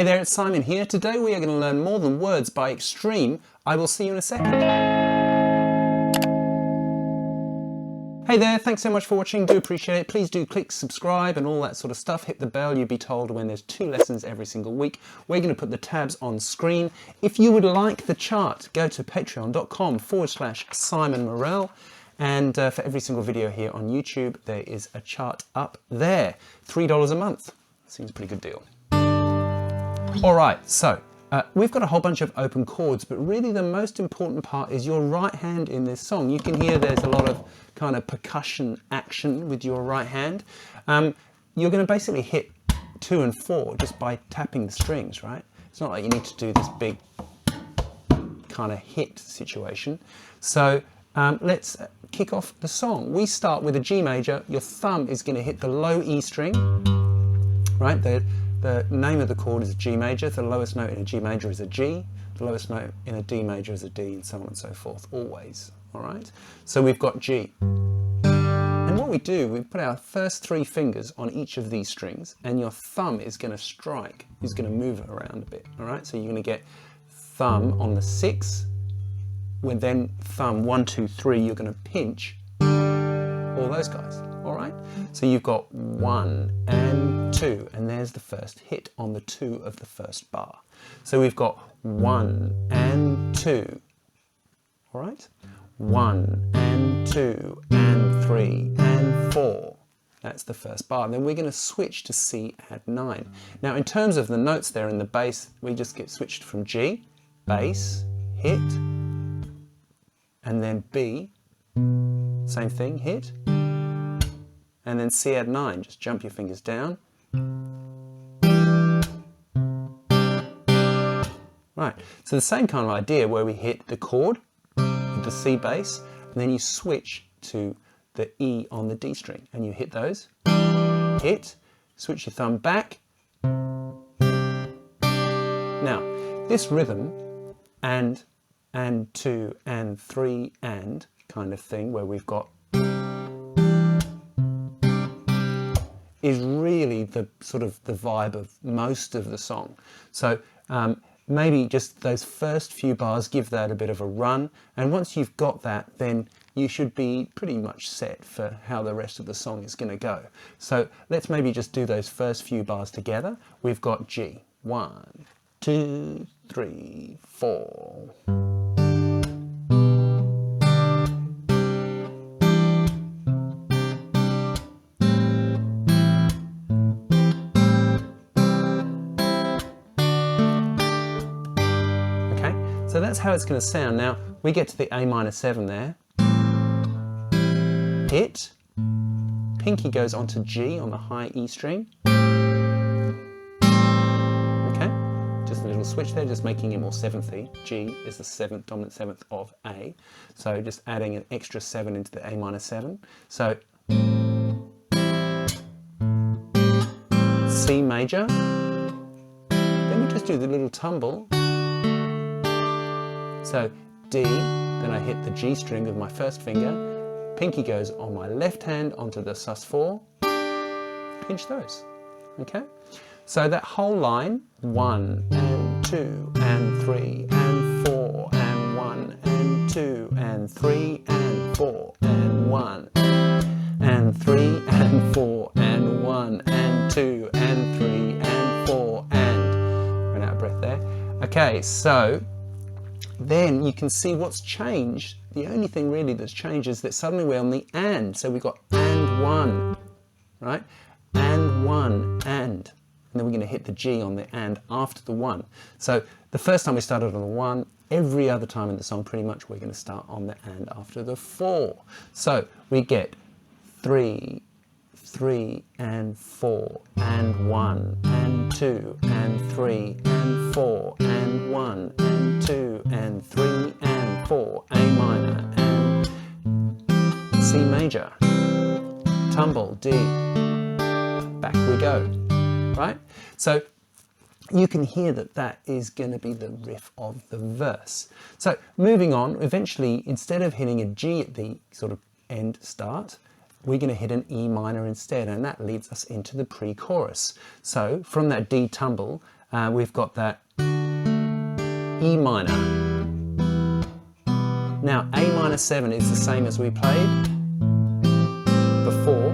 Hey there, it's Simon here. Today we are going to learn More Than Words by Extreme. I will see you in a second. Hey there, thanks so much for watching. Do appreciate it. Please do click subscribe and all that sort of stuff. Hit the bell, you'll be told when there's 2 lessons every single week. We're going to put the tabs on screen. If you would like the chart, go to patreon.com/Simon Morel. And for every single video here on YouTube, there is a chart up there. $3 a month. Seems a pretty good deal. All right, so we've got a whole bunch of open chords, but really the most important part is your right hand in this song. You can hear there's a lot of kind of percussion action with your right hand. You're going to basically hit 2 and 4 just by tapping the strings, right? It's not like you need to do this big kind of hit situation. So let's kick off the song. We start with a G major. Your thumb is going to hit the low E string, right? The name of the chord is a G major. The lowest note in a G major is a G. The lowest note in a D major is a D, and so on and so forth, always, all right? So we've got G. And what we do, we put our first 3 fingers on each of these strings, and your thumb is going to strike, is going to move it around a bit, all right? So you're going to get thumb on the 6, when then thumb 1, 2, 3, you're going to pinch all those guys, all right? So you've got 1 and 2, and there's the first hit on the 2 of the first bar. So we've got 1 and 2, all right? 1 and 2 and 3 and 4. That's the first bar. And then we're going to switch to C add 9. Now in terms of the notes there in the bass, we just get switched from G, bass, hit, and then B, same thing, hit, and then C add 9, just jump your fingers down. Right, so the same kind of idea where we hit the chord with the C bass, and then you switch to the E on the D string, and you hit those, hit, switch your thumb back. Now, this rhythm, and 2 and 3 and kind of thing where we've got is really the sort of the vibe of most of the song. So maybe just those first few bars, give that a bit of a run, and once you've got that, then you should be pretty much set for how the rest of the song is going to go. So let's maybe just do those first few bars together. We've got G, 1, 2, 3, 4. So that's how it's going to sound. Now we get to the A minor 7 there. Hit. Pinky goes onto G on the high E string. Okay, just a little switch there, just making it more 7th-y. G is the 7th, dominant 7th of A. So just adding an extra 7 into the A minor 7. So C major. Then we just do the little tumble. So D, then I hit the G string with my first finger, pinky goes on my left hand onto the sus4, pinch those, okay? So that whole line, 1 and 2 and 3 and 4 and 1 and 2 and 3 and 4 and 1 and 3 and 4 and 1 and 2 and 3 and 4 and, ran out of breath there. Okay, so then you can see what's changed. The only thing really that's changed is that suddenly we're on the and. So we've got and 1, right? And 1, and then we're going to hit the G on the and after the 1. So the first time we started on the 1, every other time in the song pretty much we're going to start on the and after the 4. So we get 3, 3 and 4 and 1 and 2 and 3 and 4 and 1 and 2 and 3 and 4, A minor and C major, tumble, D, back we go, right? So you can hear that that is going to be the riff of the verse. So moving on, eventually instead of hitting a G at the sort of end start, we're going to hit an E minor instead, and that leads us into the pre-chorus. So from that D tumble, we've got that E minor. Now A minor 7 is the same as we played before,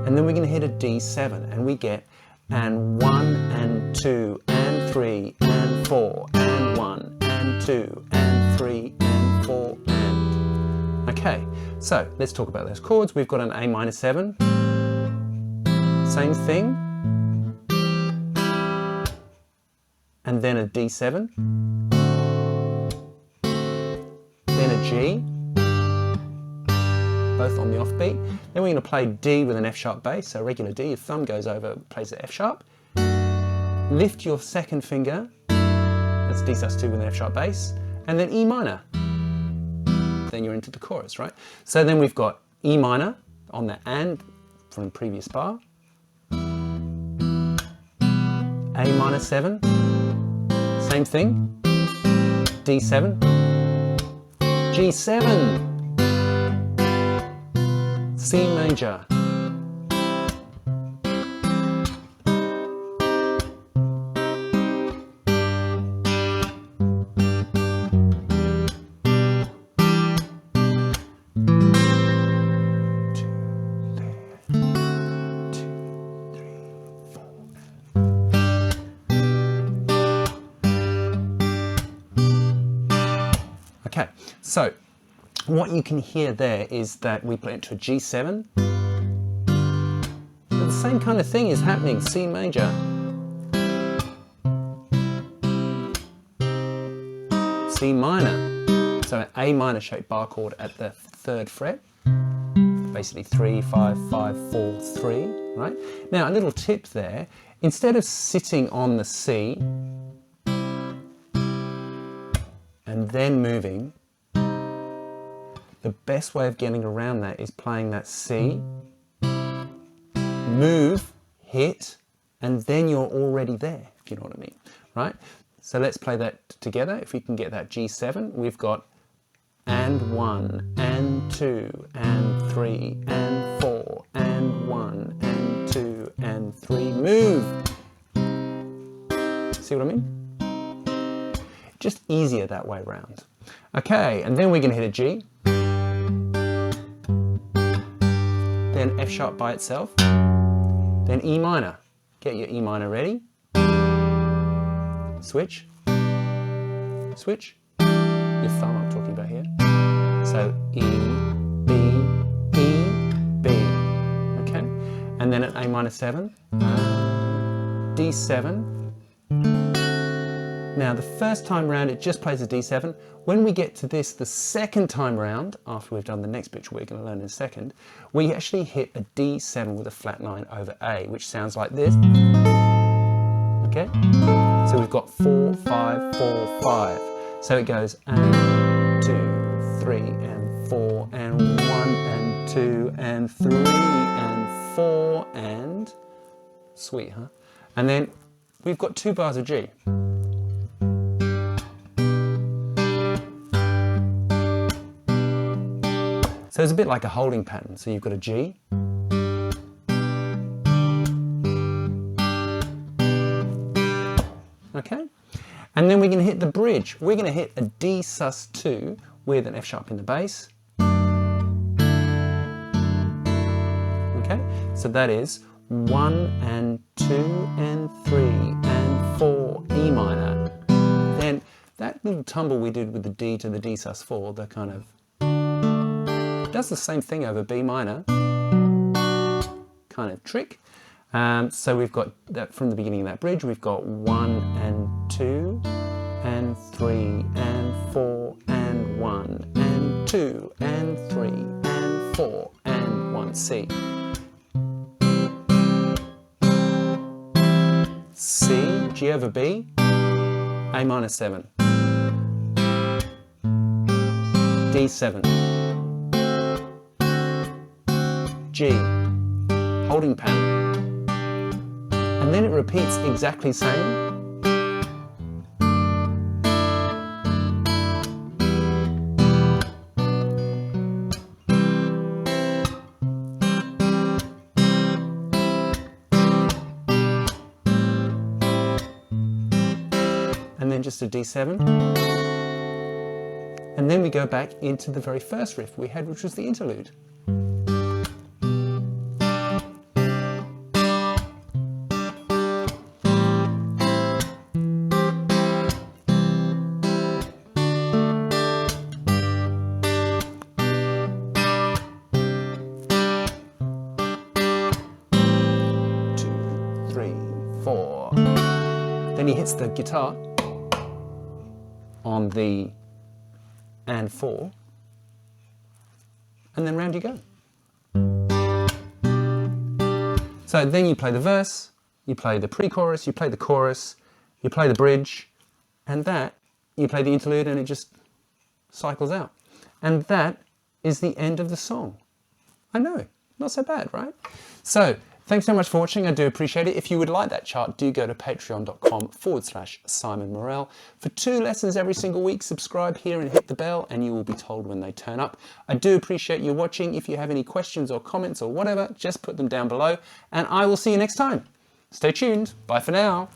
and then we're going to hit a D7 and we get and 1 and 2 and 3 and 4 and 1 and 2 and 3 and 4 and. Okay, so let's talk about those chords. We've got an A minor 7, same thing, and then a D7, then a G, both on the offbeat. Then we're going to play D with an F sharp bass, so regular D, your thumb goes over, plays the F sharp. Lift your second finger, that's D sus2 with an F sharp bass, and then E minor. Then you're into the chorus, right? So then we've got E minor on the and from the previous bar, A minor 7, same thing, D7, G7, C major, Okay, so what you can hear there is that we play it to a G7. But the same kind of thing is happening, C major, C minor. So an A minor shaped bar chord at the 3rd fret. Basically 3, 5, 5, 4, 3, right? Now a little tip there, instead of sitting on the C, and then moving, the best way of getting around that is playing that C, move, hit, and then you're already there, if you know what I mean, right? So let's play that together. If we can get that G7, we've got and 1, and 2, and 3, and 4, and 1, and 2, and 3, move. See what I mean? Just easier that way round. Okay, and then we're going to hit a G, then F sharp by itself, then E minor. Get your E minor ready. Switch, switch. Your thumb I'm talking about here. So E, B, E, B. Okay, and then at A minor 7, D7. Now the first time round it just plays a D7. When we get to this the second time round, after we've done the next bit we're going to learn in a second, we actually hit a D7 with a flat 9 over A, which sounds like this. Okay? So we've got 4, 5, 4, 5. So it goes and 2, 3, and 4, and 1, and 2, and 3, and 4, and sweet, huh? And then we've got 2 bars of G. So it's a bit like a holding pattern. So you've got a G, okay? And then we're going to hit the bridge. We're going to hit a D sus2 with an F sharp in the bass. Okay, so that is 1 and 2 and 3 and 4 E minor. Then that little tumble we did with the D to the D sus4, the kind of does the same thing over B minor kind of trick. So we've got that from the beginning of that bridge, we've got 1 and 2 and 3 and 4 and 1 and 2 and 3 and 4 and 1 C. C, G over B, A minor 7, D7, G, holding pattern, and then it repeats exactly the same. then just a D7. And then we go back into the very first riff we had, which was the interlude. Then he hits the guitar on the and 4, and then round you go. So then you play the verse, you play the pre-chorus, you play the chorus, you play the bridge, and that, you play the interlude, and it just cycles out. And that is the end of the song. I know, not so bad, right? So, thanks so much for watching, I do appreciate it. If you would like that chart, do go to patreon.com/Simon Morel. For 2 lessons every single week, subscribe here and hit the bell and you will be told when they turn up. I do appreciate you watching. If you have any questions or comments or whatever, just put them down below and I will see you next time. Stay tuned. Bye for now.